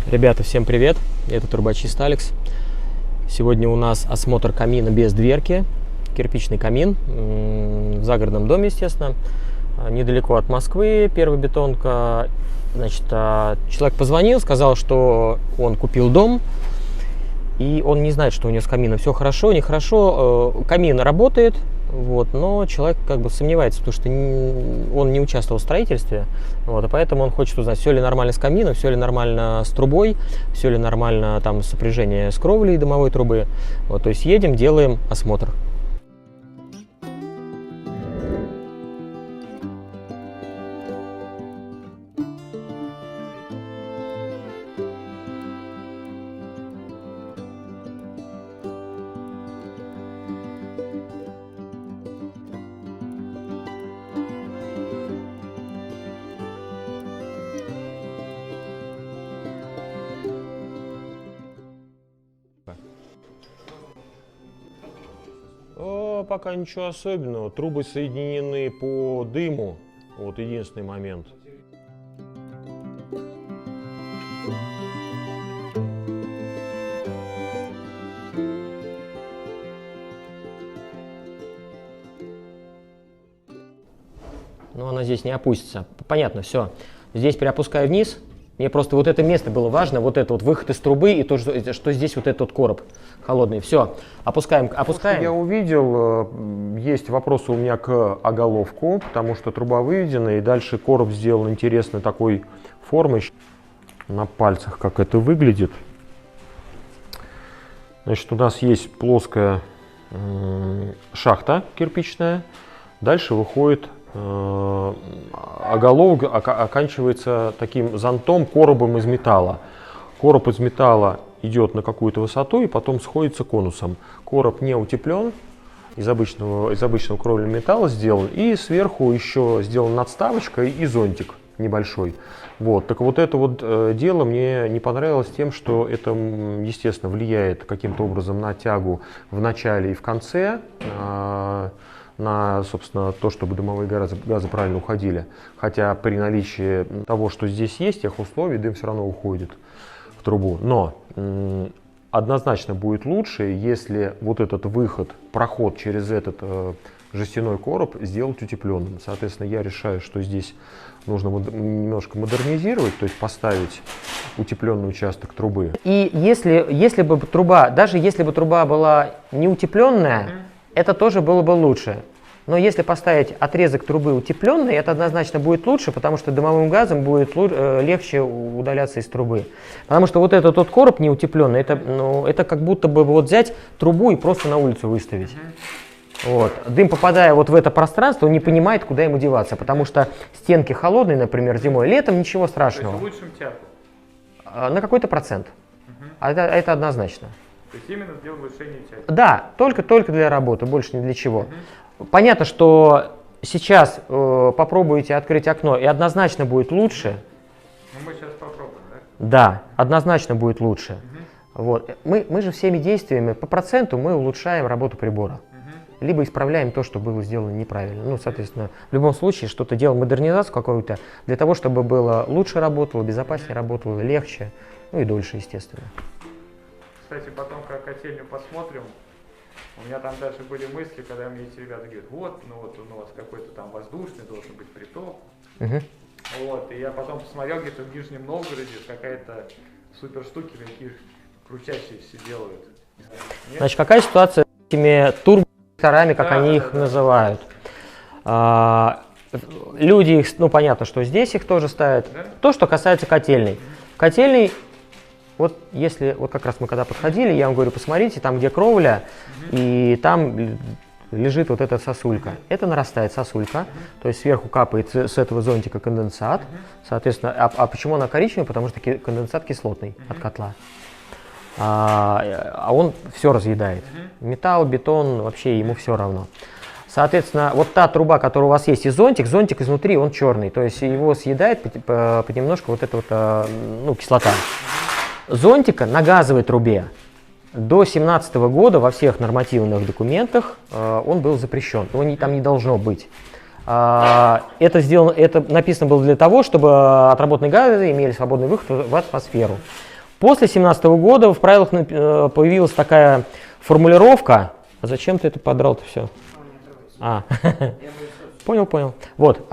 Ребята, всем привет! Это турбочист Алекс. Сегодня у нас осмотр камина без дверки. Кирпичный камин в загородном доме, естественно. Недалеко от Москвы, первая бетонка. Значит, человек позвонил, сказал, что он купил дом. И он не знает, что у него с камином все хорошо, нехорошо. Камин работает, вот, но человек как бы сомневается, потому что он не участвовал в строительстве. Вот, и поэтому он хочет узнать, все ли нормально с камином, все ли нормально с трубой, все ли нормально там сопряжение с кровлей дымовой трубы. Вот, то есть едем, делаем осмотр. Пока ничего особенного. Трубы соединены по дыму. Вот единственный момент. Но она здесь не опустится. Понятно, все. Здесь переопускаю вниз. Мне просто вот это место было важно, вот это вот выход из трубы и то, что здесь вот этот вот короб холодный. Все, опускаем. Я увидел, есть вопросы у меня к оголовку, потому что труба выведена, и дальше короб сделан интересной такой формы. На пальцах как это выглядит. Значит, у нас есть плоская шахта кирпичная, дальше выходит оголовок, оканчивается таким зонтом, коробом из металла. Короб из металла идет на какую-то высоту и потом сходится конусом. Короб не утеплен, из обычного кровельного металла сделан, и сверху еще сделан надставочка и зонтик небольшой. Вот. Так вот это вот дело мне не понравилось тем, что это, естественно, влияет каким-то образом на тягу в начале и в конце, на, собственно, то, чтобы дымовые газы правильно уходили. Хотя при наличии того, что здесь есть, тех условий, дым все равно уходит в трубу. Но однозначно будет лучше, если вот этот выход, проход через этот жестяной короб сделать утепленным. Соответственно, я решаю, что здесь нужно немножко модернизировать, то есть поставить утепленный участок трубы. И если бы труба, даже если бы труба была не утепленная, это тоже было бы лучше. Но если поставить отрезок трубы утепленный, это однозначно будет лучше, потому что дымовым газом будет легче удаляться из трубы. Потому что вот этот вот короб не утепленный, это как будто бы вот взять трубу и просто на улицу выставить. Вот. Дым, попадая вот в это пространство, он не понимает, куда ему деваться, потому что стенки холодные, например, зимой, летом ничего страшного. То есть улучшим тягу? На какой-то процент. Это однозначно. То есть именно для улучшения тяги? Да, только для работы, больше ни для чего. Понятно, что сейчас попробуете открыть окно, и однозначно будет лучше. Ну, мы сейчас попробуем, да? Да, однозначно будет лучше. Вот. Мы же всеми действиями по проценту мы улучшаем работу прибора. Либо исправляем то, что было сделано неправильно. Ну, соответственно, в любом случае что-то делаем, модернизацию какую-то, для того, чтобы было лучше работало, безопаснее работало, легче, ну и дольше, естественно. Кстати, потом, как котельню посмотрим, у меня там даже были мысли, когда мне эти ребята говорят, вот у вас какой-то там воздушный должен быть приток. Вот, и я потом посмотрел, где-то в Нижнем Новгороде какая-то супер штуки, такие крутящиеся делают. Нет? Значит, какая ситуация с этими турборезисторами, как они их называют? Люди их, ну понятно, что здесь их тоже ставят. Да? То, что касается котельной. Котельной, вот если, вот как раз мы когда подходили, я вам говорю, посмотрите, там где кровля, и там лежит вот эта сосулька. Это нарастает сосулька, то есть сверху капает с этого зонтика конденсат. Соответственно, а почему она коричневая? Потому что конденсат кислотный от котла. А он все разъедает. Металл, бетон, вообще ему все равно. Соответственно, вот та труба, которая у вас есть, и зонтик изнутри, он черный, то есть его съедает понемножку вот эта вот, кислота. Зонтика на газовой трубе до 2017 года во всех нормативных документах он был запрещен, его там не должно быть. Это написано было для того, чтобы отработанные газы имели свободный выход в атмосферу. После 2017 года в правилах появилась такая формулировка. А зачем ты это подрал-то все? Понял. Вот,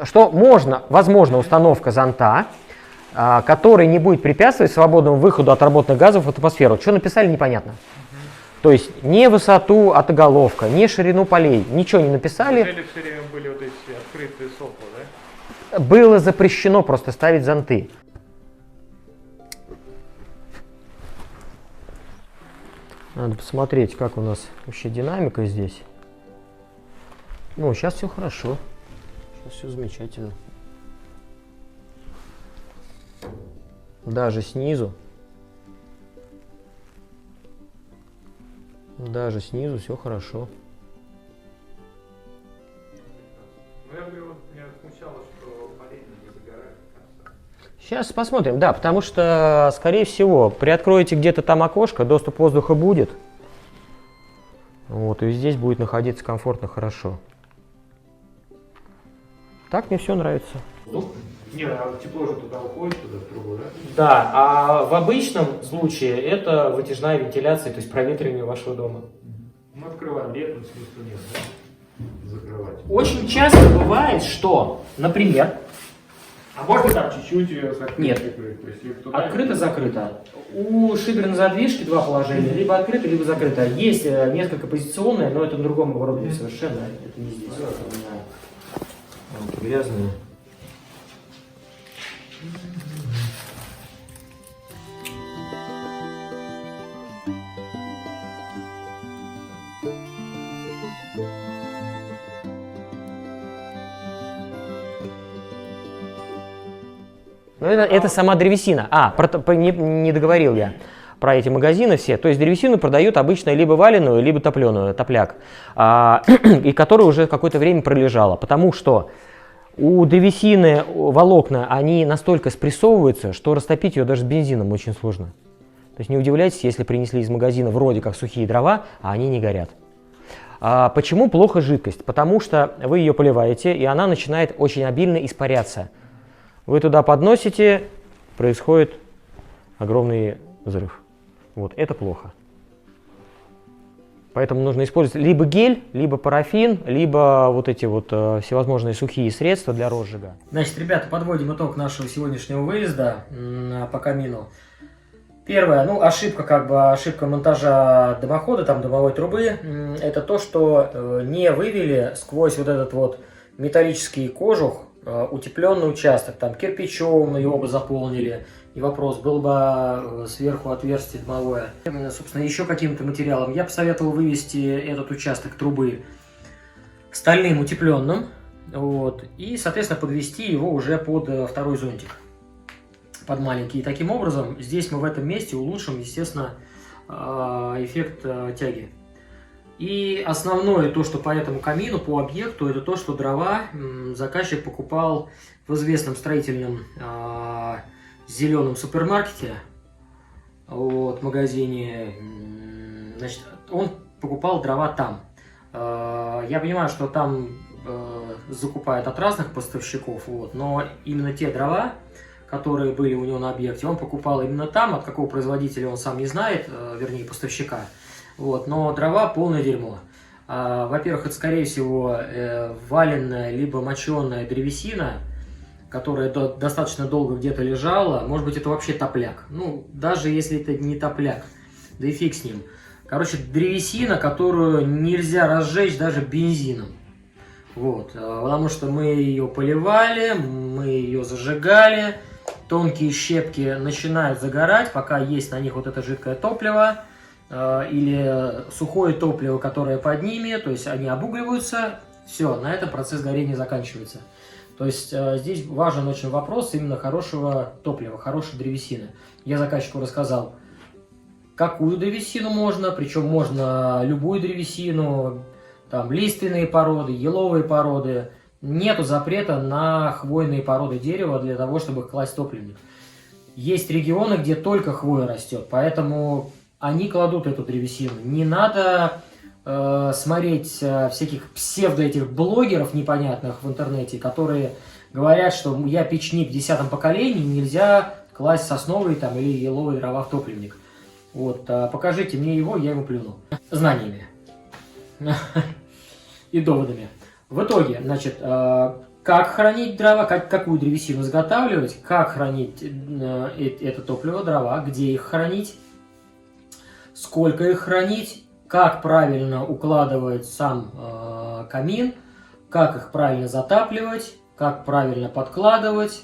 что возможна установка зонта, который не будет препятствовать свободному выходу отработанных газов в атмосферу. Что написали, непонятно. То есть не высоту от оголовка, не ширину полей, ничего не написали. Неужели все время были вот эти открытые сопла, да? Было запрещено просто ставить зонты. Надо посмотреть, как у нас вообще динамика здесь. Ну, сейчас все хорошо. Сейчас все замечательно. Даже снизу. Даже снизу все хорошо. Ну, я говорю, вот меня смущало, что полей не загорает. Сейчас посмотрим, да, потому что, скорее всего, приоткроете где-то там окошко, доступ воздуха будет. Вот, и здесь будет находиться комфортно, хорошо. Так мне все нравится. Не, а тепло же туда уходит, туда в трубу, да? Да, а в обычном случае это вытяжная вентиляция, то есть проветривание вашего дома. Мы открываем летом, смысла нет, да? Закрывать. Очень часто бывает, что, например, А можно там чуть-чуть ее закрыть? Нет. То есть ее туда- открыто-закрыто. У шиберной задвижки два положения, либо открыто, либо закрыто. Есть несколько позиционное, но это на другом уровне совершенно, это не здесь. У меня руки грязные. Ну, это сама древесина. Не договорил я про эти магазины все. То есть древесину продают обычно либо валеную, либо топленую, топляк, и которая уже какое-то время пролежала. Потому что у древесины волокна, они настолько спрессовываются, что растопить ее даже с бензином очень сложно. То есть не удивляйтесь, если принесли из магазина вроде как сухие дрова, а они не горят. Почему плохо жидкость? Потому что вы ее поливаете, и она начинает очень обильно испаряться. Вы туда подносите, происходит огромный взрыв. Вот, это плохо. Поэтому нужно использовать либо гель, либо парафин, либо вот эти вот всевозможные сухие средства для розжига. Значит, ребята, подводим итог нашего сегодняшнего выезда по камину. Первое, ошибка монтажа дымохода, дымовой трубы, это то, что не вывели сквозь вот этот вот металлический кожух утепленный участок, кирпичом его бы заполнили, и вопрос, был бы сверху отверстие дымовое. Собственно, еще каким-то материалом. Я посоветовал вывести этот участок трубы стальным утепленным, вот, и, соответственно, подвести его уже под второй зонтик, под маленький. И таким образом, здесь мы в этом месте улучшим, естественно, эффект тяги. И основное то, что по этому камину, по объекту, это то, что дрова заказчик покупал в известном строительном зеленом супермаркете, вот, магазине. Значит, он покупал дрова там. Я понимаю, что там закупают от разных поставщиков, вот, но именно те дрова, которые были у него на объекте, он покупал именно там, от какого производителя он сам не знает, вернее поставщика. Вот, но дрова полное дерьмо. Во-первых, это, скорее всего, валенная либо моченая древесина, которая достаточно долго где-то лежала. Может быть, это вообще топляк. Ну, даже если это не топляк, да и фиг с ним. Короче, древесина, которую нельзя разжечь даже бензином. Вот, потому что мы ее поливали, мы ее зажигали, тонкие щепки начинают загорать, пока есть на них вот это жидкое топливо. Или сухое топливо, которое под ними, то есть они обугливаются, все, на этом процесс горения заканчивается. То есть здесь важен очень вопрос именно хорошего топлива, хорошей древесины. Я заказчику рассказал, какую древесину можно, причем можно любую древесину, лиственные породы, еловые породы. Нету запрета на хвойные породы дерева для того, чтобы класть топливник. Есть регионы, где только хвоя растет, поэтому они кладут эту древесину. Не надо смотреть всяких этих блогеров непонятных в интернете, которые говорят, что я печник в 10-м поколении, нельзя класть сосновые там или еловые дрова в топливник. Вот, покажите мне его, я ему плюну. Знаниями и доводами. В итоге, значит, как хранить дрова, какую древесину изготавливать, как хранить это топливо, дрова, где их хранить, сколько их хранить, как правильно укладывать сам камин, как их правильно затапливать, как правильно подкладывать.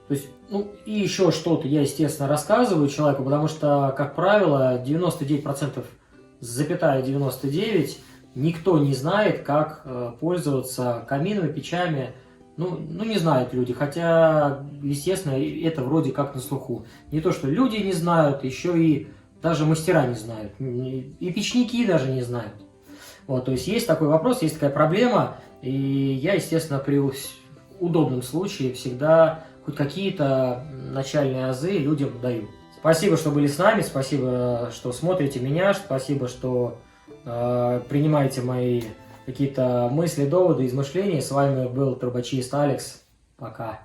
То есть, ну, и еще что-то я, естественно, рассказываю человеку, потому что, как правило, 99%, запятая 99%, никто не знает, как пользоваться каминами, печами. Ну, не знают люди, хотя, естественно, это вроде как на слуху. Не то, что люди не знают, еще и даже мастера не знают, и печники даже не знают. Вот, то есть такой вопрос, есть такая проблема, и я, естественно, при удобном случае всегда хоть какие-то начальные азы людям даю. Спасибо, что были с нами, спасибо, что смотрите меня, спасибо, что принимаете мои какие-то мысли, доводы, измышления. С вами был трубочист Алекс. Пока.